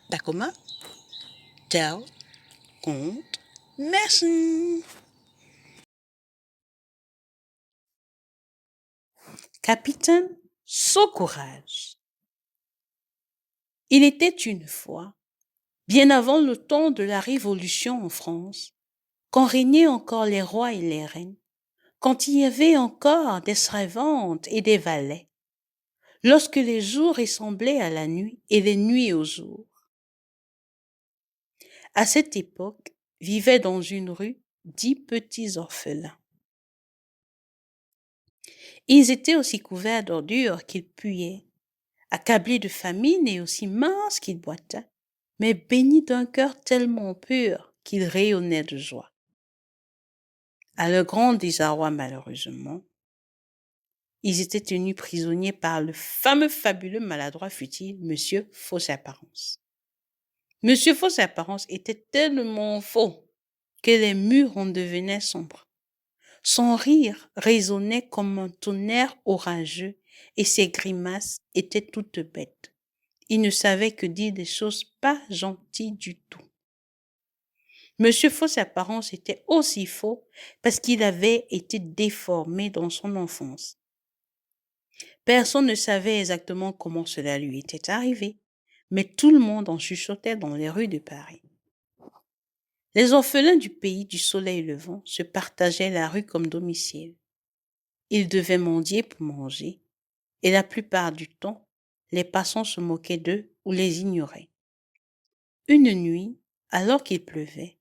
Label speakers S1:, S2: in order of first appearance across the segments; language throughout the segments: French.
S1: Dacoma, tell, conte, messen. Capitaine Saucourage. Il était une fois, bien avant le temps de la Révolution en France, quand régnaient encore les rois et les reines, quand il y avait encore des servantes et des valets, lorsque les jours ressemblaient à la nuit et les nuits aux jours. À cette époque, vivaient dans une rue 10 petits orphelins. Ils étaient aussi couverts d'ordures qu'ils puaient, accablés de famine et aussi minces qu'ils boitaient, mais bénis d'un cœur tellement pur qu'ils rayonnaient de joie. À leur grand désarroi, malheureusement, ils étaient tenus prisonniers par le fameux fabuleux maladroit futile, Monsieur Fausse Apparence. Monsieur Fausse Apparence était tellement faux que les murs en devenaient sombres. Son rire résonnait comme un tonnerre orageux et ses grimaces étaient toutes bêtes. Il ne savait que dire des choses pas gentilles du tout. Monsieur Fausse Apparence était aussi faux parce qu'il avait été déformé dans son enfance. Personne ne savait exactement comment cela lui était arrivé, mais tout le monde en chuchotait dans les rues de Paris. Les orphelins du pays du soleil levant se partageaient la rue comme domicile. Ils devaient mendier pour manger, et la plupart du temps, les passants se moquaient d'eux ou les ignoraient. Une nuit, alors qu'il pleuvait,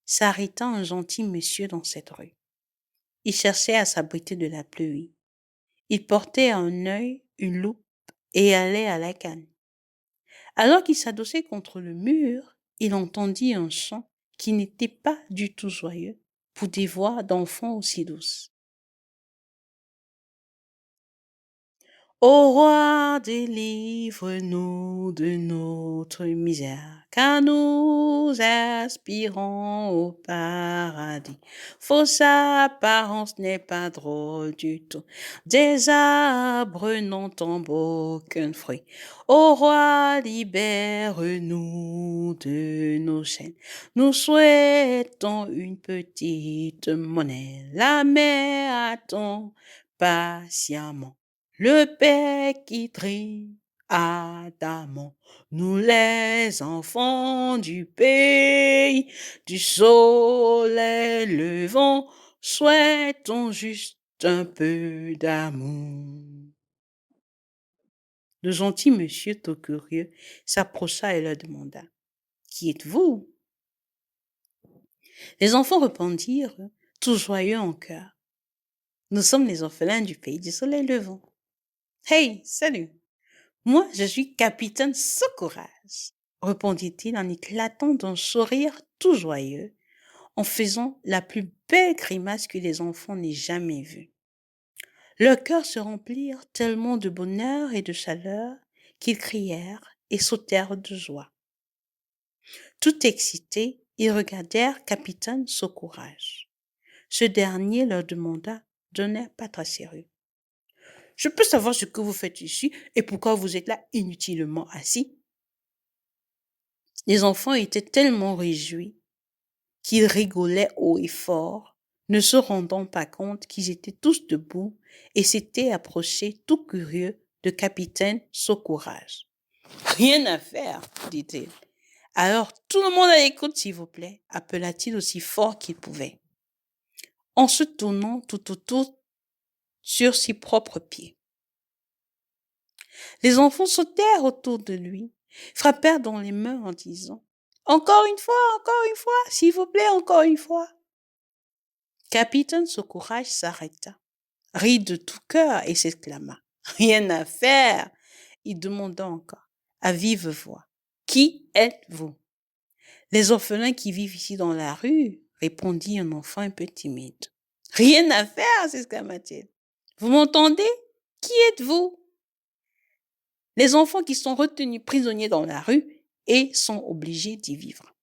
S1: s'arrêta un gentil monsieur dans cette rue. Il cherchait à s'abriter de la pluie. Il portait à un œil une loupe et allait à la canne. Alors qu'il s'adossait contre le mur, il entendit un chant qui n'était pas du tout joyeux pour des voix d'enfants aussi douces. Ô roi, délivre-nous de notre misère, car nous aspirons au paradis. Fausse apparence n'est pas drôle du tout. Des arbres n'entendent aucun fruit. Ô roi, libère-nous de nos chaînes. Nous souhaitons une petite monnaie. La mère attend patiemment. Le père qui trie ardemment, nous les enfants du pays, du soleil levant, souhaitons juste un peu d'amour. Le gentil monsieur, tout curieux, s'approcha et leur demanda: Qui êtes-vous? Les enfants répondirent, tout joyeux en cœur: Nous sommes les orphelins du pays du soleil levant. Hey, salut! Moi, je suis capitaine Saucourage, répondit-il en éclatant d'un sourire tout joyeux, en faisant la plus belle grimace que les enfants n'aient jamais vue. Leurs cœurs se remplirent tellement de bonheur et de chaleur qu'ils crièrent et sautèrent de joie. Tout excités, ils regardèrent capitaine Saucourage. Ce dernier leur demanda d'un air pas très sérieux: Je peux savoir ce que vous faites ici et pourquoi vous êtes là inutilement assis? Les enfants étaient tellement réjouis qu'ils rigolaient haut et fort, ne se rendant pas compte qu'ils étaient tous debout et s'étaient approchés tout curieux de capitaine Saucourage. Rien à faire, dit-il. Alors tout le monde à l'écoute, s'il vous plaît, appela-t-il aussi fort qu'il pouvait, en se tournant tout autour sur ses propres pieds. Les enfants sautèrent autour de lui, frappèrent dans les mains en disant: Encore une fois, s'il vous plaît, encore une fois. Capitaine Saucourage s'arrêta, rit de tout cœur et s'exclama: Rien à faire! Il demanda encore, à vive voix: Qui êtes-vous? Les orphelins qui vivent ici dans la rue, répondit un enfant un peu timide. Rien à faire! S'exclama-t-il. Vous m'entendez? Qui êtes-vous? Les enfants qui sont retenus prisonniers dans la rue et sont obligés d'y vivre,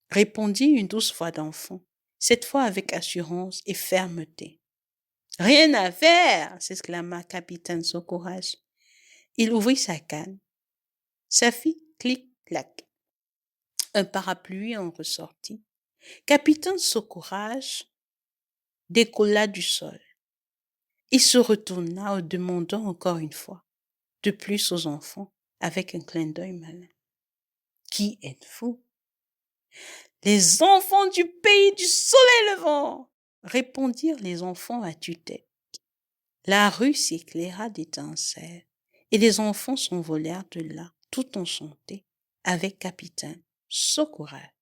S1: répondit une douce voix d'enfant, cette fois avec assurance et fermeté. Rien à faire, s'exclama capitaine Saucourage. Il ouvrit sa canne. Ça fit clic-clac. Un parapluie en ressortit. Capitaine Saucourage décolla du sol. Il se retourna en demandant encore une fois, de plus aux enfants, avec un clin d'œil malin. Qui êtes-vous? Les enfants du pays du soleil levant, répondirent les enfants à tue-tête. La rue s'éclaira d'étincelles et les enfants s'envolèrent de là, tout enchantés, avec capitaine Saucourage.